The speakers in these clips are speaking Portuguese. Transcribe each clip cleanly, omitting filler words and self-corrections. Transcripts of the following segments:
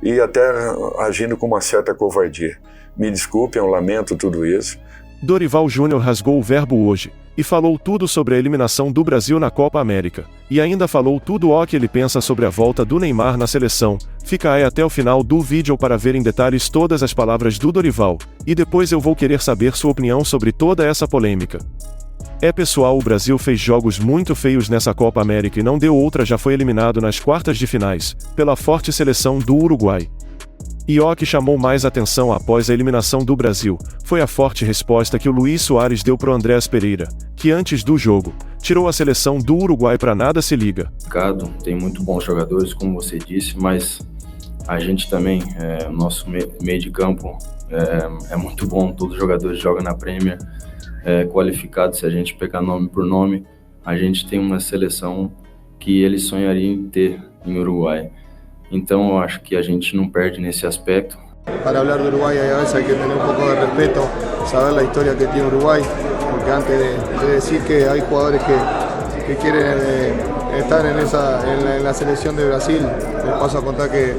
e até agindo com uma certa covardia. Me desculpem, eu lamento tudo isso. Dorival Júnior rasgou o verbo hoje, e falou tudo sobre a eliminação do Brasil na Copa América, e ainda falou tudo o que ele pensa sobre a volta do Neymar na seleção. Fica aí até o final do vídeo para ver em detalhes todas as palavras do Dorival, e depois eu vou querer saber sua opinião sobre toda essa polêmica. Pessoal, o Brasil fez jogos muito feios nessa Copa América e não deu outra, já foi eliminado nas quartas de finais, pela forte seleção do Uruguai. E o que chamou mais atenção após a eliminação do Brasil, foi a forte resposta que o Luís Soares deu pro Andrés Pereira, que antes do jogo, tirou a seleção do Uruguai pra nada se liga. Tem muito bons jogadores, como você disse, mas a gente também, o nosso meio de campo é muito bom, todos os jogadores jogam na Premier, qualificados. Se a gente pegar nome por nome, a gente tem uma seleção que eles sonhariam em ter em Uruguai. Então eu acho que a gente não perde nesse aspecto. Para hablar de Uruguay a veces hay que tener un poco de respeto, saber la historia que tiene Uruguay, porque antes de decir que hay jugadores que quieren estar en la selección de Brasil, les paso a contar que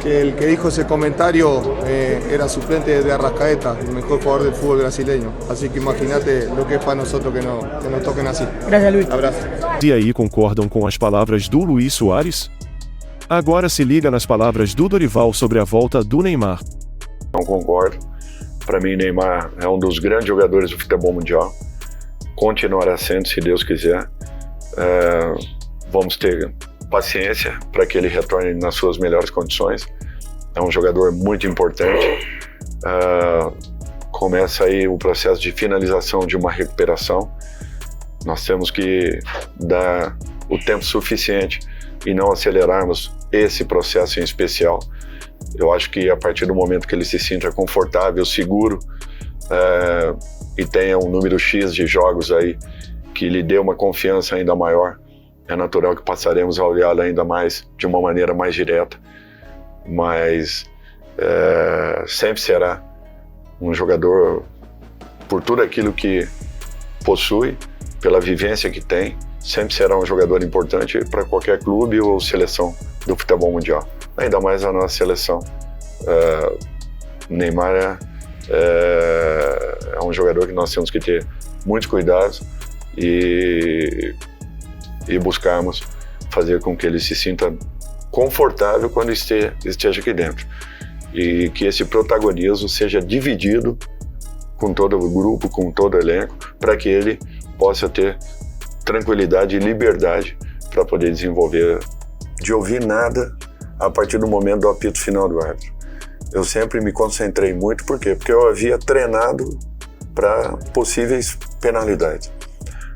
el que dijo ese comentario era suplente de Arrascaeta, el mejor jugador del fútbol brasileño. Así que imagínate lo que es para nosotros que nos toquen así. Gracias, Luis. Abraço. E aí, concordam com as palavras do Luís Soares? Agora se liga nas palavras do Dorival sobre a volta do Neymar. Não concordo. Para mim, Neymar é um dos grandes jogadores do futebol mundial. Continuará sendo, se Deus quiser. Vamos ter paciência para que ele retorne nas suas melhores condições. É um jogador muito importante. Começa aí o processo de finalização de uma recuperação. Nós temos que dar o tempo suficiente e não acelerarmos esse processo em especial. Eu acho que a partir do momento que ele se sinta confortável, seguro, e tenha um número X de jogos aí que lhe dê uma confiança ainda maior, é natural que passaremos a olhá-lo ainda mais, de uma maneira mais direta, mas sempre será um jogador, por tudo aquilo que possui, pela vivência que tem, sempre será um jogador importante para qualquer clube ou seleção do futebol mundial. Ainda mais a nossa seleção. Neymar é um jogador que nós temos que ter muitos cuidados e buscarmos fazer com que ele se sinta confortável quando esteja aqui dentro. E que esse protagonismo seja dividido com todo o grupo, com todo o elenco, para que ele possa ter tranquilidade e liberdade para poder desenvolver, de ouvir nada a partir do momento do apito final do árbitro. Eu sempre me concentrei muito, por quê? Porque eu havia treinado para possíveis penalidades.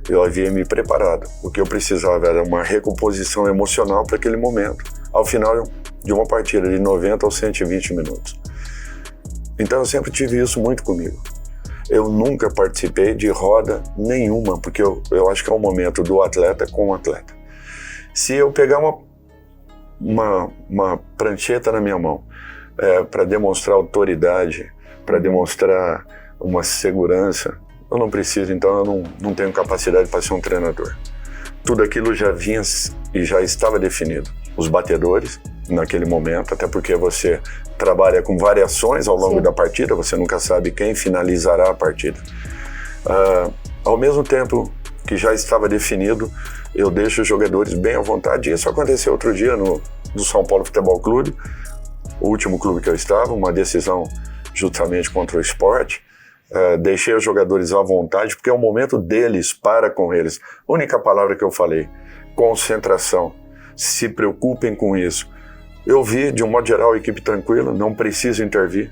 Eu havia me preparado. O que eu precisava era uma recomposição emocional para aquele momento, ao final de uma partida de 90 aos 120 minutos. Então eu sempre tive isso muito comigo. Eu nunca participei de roda nenhuma, porque eu acho que é um momento do atleta com o atleta. Se eu pegar uma prancheta na minha mão para demonstrar autoridade, para demonstrar uma segurança, eu não preciso, então eu não tenho capacidade para ser um treinador. Tudo aquilo já vinha e já estava definido. Os batedores, naquele momento, até porque você trabalha com variações ao longo da partida, você nunca sabe quem finalizará a partida. Ao mesmo tempo que já estava definido, eu deixo os jogadores bem à vontade. Isso aconteceu outro dia no São Paulo Futebol Clube, o último clube que eu estava, uma decisão justamente contra o Sport. Deixei os jogadores à vontade, porque é o momento deles para com eles. A única palavra que eu falei, concentração. Se preocupem com isso. Eu vi, de um modo geral, a equipe tranquila, não precisa intervir.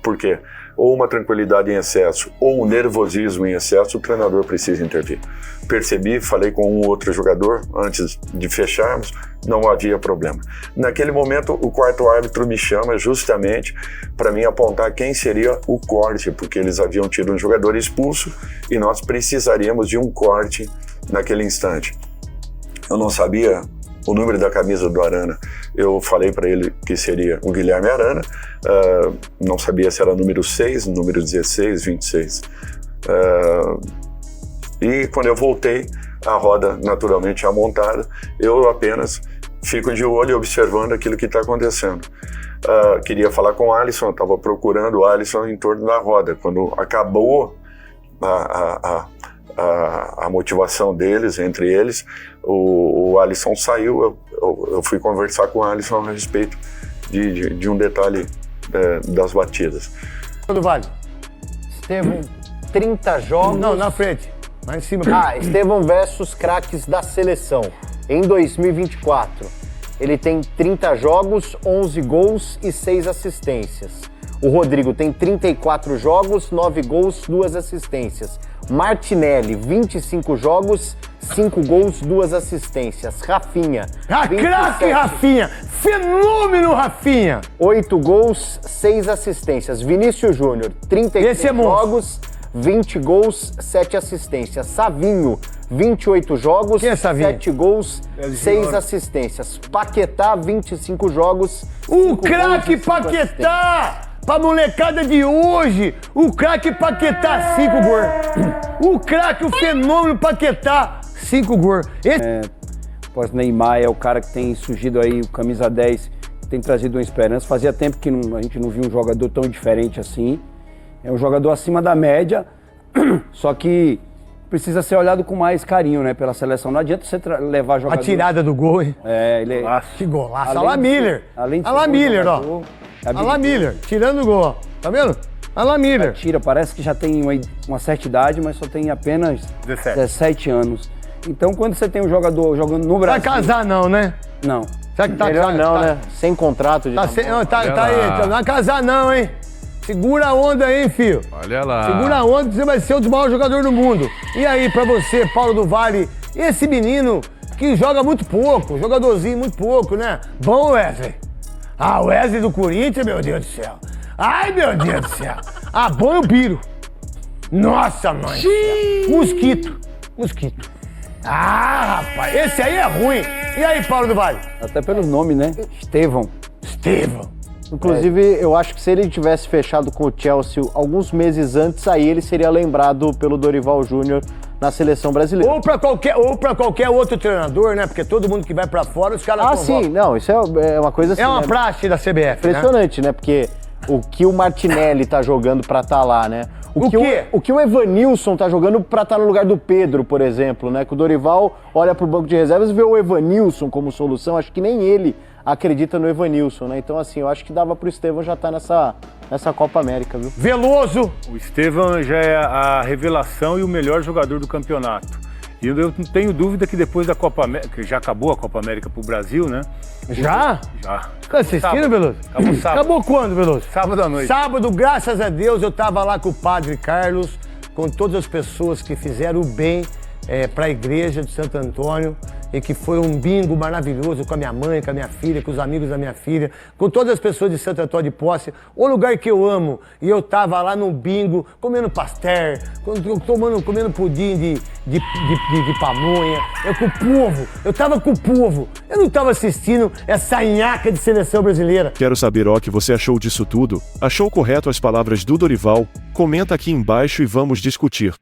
Por quê? Ou uma tranquilidade em excesso, ou um nervosismo em excesso, o treinador precisa intervir. Percebi, falei com um outro jogador, antes de fecharmos, não havia problema. Naquele momento, o quarto árbitro me chama justamente para mim apontar quem seria o corte, porque eles haviam tido um jogador expulso e nós precisaríamos de um corte naquele instante. Eu não sabia o número da camisa do Arana. Eu falei para ele que seria o Guilherme Arana, não sabia se era número 6, número 16, 26. E quando eu voltei, a roda naturalmente já montada, eu apenas fico de olho observando aquilo que está acontecendo. queria falar com o Alisson, estava procurando o Alisson em torno da roda. Quando acabou a motivação deles, entre eles, o Alisson saiu, eu fui conversar com o Alisson a respeito de um detalhe das batidas. Do Vale. Estevão, 30 jogos... Não, na frente. Lá em cima. Estevão versus craques da seleção. Em 2024, ele tem 30 jogos, 11 gols e 6 assistências. O Rodrigo tem 34 jogos, 9 gols, 2 assistências. Martinelli, 25 jogos, 5 gols, 2 assistências. Rafinha, Craque Rafinha! Fenômeno Rafinha! 8 gols, 6 assistências. Vinícius Júnior, 33 jogos, 20 gols, 7 assistências. Savinho, 28 jogos, 7 gols, 6 assistências. Paquetá, 25 jogos, O craque Paquetá! Pra molecada de hoje, o craque Paquetá, 5 gols. O craque, o fenômeno Paquetá, 5 gols. Após Neymar, é o cara que tem surgido aí, o camisa 10, tem trazido uma esperança. Fazia tempo que a gente não via um jogador tão diferente assim. É um jogador acima da média, só que precisa ser olhado com mais carinho, né, pela seleção. Não adianta você levar jogador... A tirada do gol, hein? Ele é... Que golaço. Alan Miller. Alan Miller, ó. Alan Miller, tirando o gol, ó. Tá vendo? Alan Miller. Tira, parece que já tem uma certa idade, mas só tem apenas 17 anos. Então, quando você tem um jogador jogando no Brasil... Vai casar não, né? Não. Será que melhor não, né? Sem contrato de tá aí, não vai casar não, hein? Segura a onda aí, hein, filho? Olha lá. Segura a onda que você vai ser um dos maiores jogadores do mundo. E aí, pra você, Paulo do Vale, esse menino que joga muito pouco, jogadorzinho muito pouco, né? Bom, Wesley. Ah, o Wesley do Corinthians, meu Deus do céu. Ai, meu Deus do céu. Ah, bom é o Biro. Nossa, mãe. Mosquito. Ah, rapaz, esse aí é ruim. E aí, Paulo do Vale? Até pelo nome, né? Estevão. Inclusive, eu acho que se ele tivesse fechado com o Chelsea alguns meses antes, aí ele seria lembrado pelo Dorival Júnior na seleção brasileira. Ou pra qualquer outro treinador, né? Porque todo mundo que vai pra fora, os caras convocam. Sim, não, isso é uma coisa assim. É uma praxe da CBF, impressionante, né? Porque o que o Martinelli tá jogando pra tá lá, né? O que o Evanilson tá jogando pra estar no lugar do Pedro, por exemplo, né? Que o Dorival olha pro banco de reservas e vê o Evanilson como solução. Acho que nem ele acredita no Evanilson, né? Então, assim, eu acho que dava pro Estevão já estar nessa Copa América, viu? Veloso! O Estevão já é a revelação e o melhor jogador do campeonato. E eu não tenho dúvida que depois da Copa América, que já acabou a Copa América pro Brasil, né? Já? Já. Tá assistindo, Veloso? Acabou sábado. Acabou quando, Veloso? Sábado à noite. Sábado, graças a Deus, eu tava lá com o Padre Carlos, com todas as pessoas que fizeram o bem pra igreja de Santo Antônio, e que foi um bingo maravilhoso com a minha mãe, com a minha filha, com os amigos da minha filha, com todas as pessoas de Santo Antônio de Posse, o lugar que eu amo. E eu tava lá no bingo, comendo pastel, comendo pudim de pamonha, com o povo. Eu tava com o povo. Eu não tava assistindo essa nhaca de seleção brasileira. Quero saber o que você achou disso tudo. Achou correto as palavras do Dorival? Comenta aqui embaixo e vamos discutir.